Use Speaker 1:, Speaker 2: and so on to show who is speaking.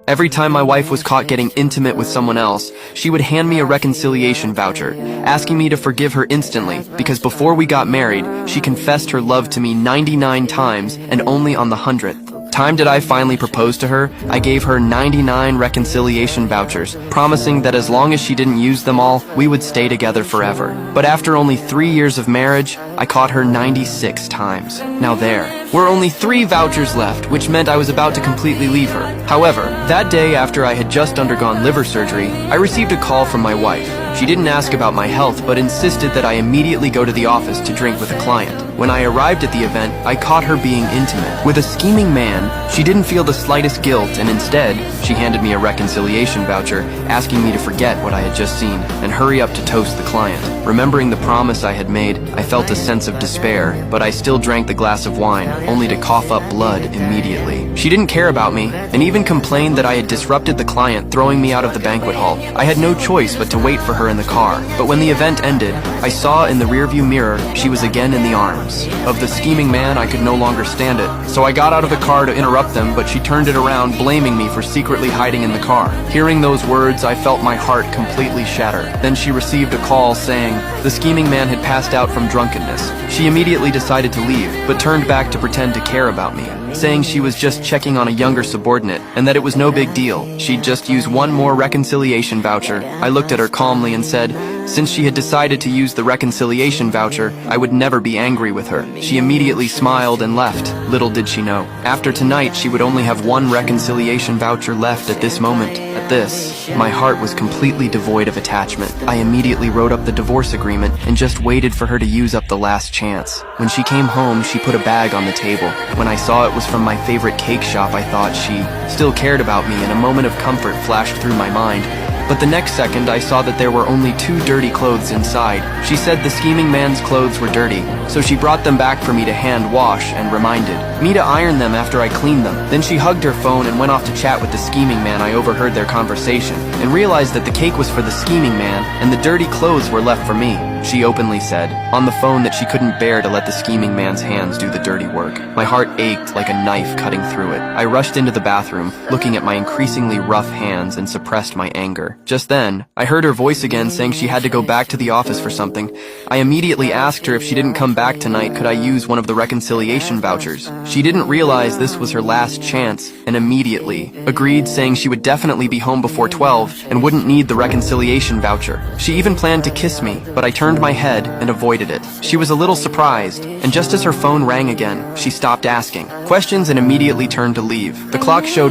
Speaker 1: Every time my wife was caught getting intimate with someone else, she would hand me a reconciliation voucher, asking me to forgive her instantly, because before we got married, she confessed her love to me 99 times, and only on the 100th time did I finally propose to her. I gave her 99 reconciliation vouchers, promising that as long as she didn't use them all, we would stay together forever. But after only 3 years of marriage, I caught her 96 times. Now there were only 3 vouchers left, which meant I was about to completely leave her. However, that day after I had just undergone liver surgery, I received a call from my wife. She didn't ask about my health, but insisted that I immediately go to the office to drink with a client. When I arrived at the event, I caught her being intimate with a scheming man. She didn't feel the slightest guilt, and instead, she handed me a reconciliation voucher, asking me to forget what I had just seen and hurry up to toast the client. Remembering the promise I had made, I felt a sense of despair, but I still drank the glass of wine, only to cough up blood immediately. She didn't care about me, and even complained that I had disrupted the client, throwing me out of the banquet hall. I had no choice but to wait for her in the car, but when the event ended, I saw in the rearview mirror she was again in the arms of the scheming man. I could no longer stand it, so I got out of the car to interrupt them, but she turned it around, blaming me for secretly hiding in the car. Hearing those words, I felt my heart completely shatter. Then she received a call saying the scheming man had passed out from drunkenness. She immediately decided to leave, but turned back to pretend to care about me, saying she was just checking on a younger subordinate and that it was no big deal. She'd just use one more reconciliation voucher. I looked at her calmly and said, since she had decided to use the reconciliation voucher, I would never be angry with her. She immediately smiled and left. Little did she know, after tonight she would only have one reconciliation voucher left at this moment. At this, my heart was completely devoid of attachment. I immediately wrote up the divorce agreement and just waited for her to use up the last chance. When she came home, she put a bag on the table. When I saw it was from my favorite cake shop, I thought she still cared about me, and a moment of comfort flashed through my mind. But the next second, I saw that there were only 2 dirty clothes inside. She said the scheming man's clothes were dirty, so she brought them back for me to hand wash and reminded me to iron them after I cleaned them. Then she hugged her phone and went off to chat with the scheming man. I overheard their conversation and realized that the cake was for the scheming man and the dirty clothes were left for me. She openly said on the phone that she couldn't bear to let the scheming man's hands do the dirty work. My heart ached like a knife cutting through it. I rushed into the bathroom, looking at my increasingly rough hands, and suppressed my anger. Just then, I heard her voice again saying she had to go back to the office for something. I immediately asked her if she didn't come back tonight, could I use one of the reconciliation vouchers. She didn't realize this was her last chance, and immediately agreed, saying she would definitely be home before 12 and wouldn't need the reconciliation voucher. She even planned to kiss me, but I turned my head and avoided it. She was a little surprised, and just as her phone rang again, she stopped asking questions and immediately turned to leave. The clock showed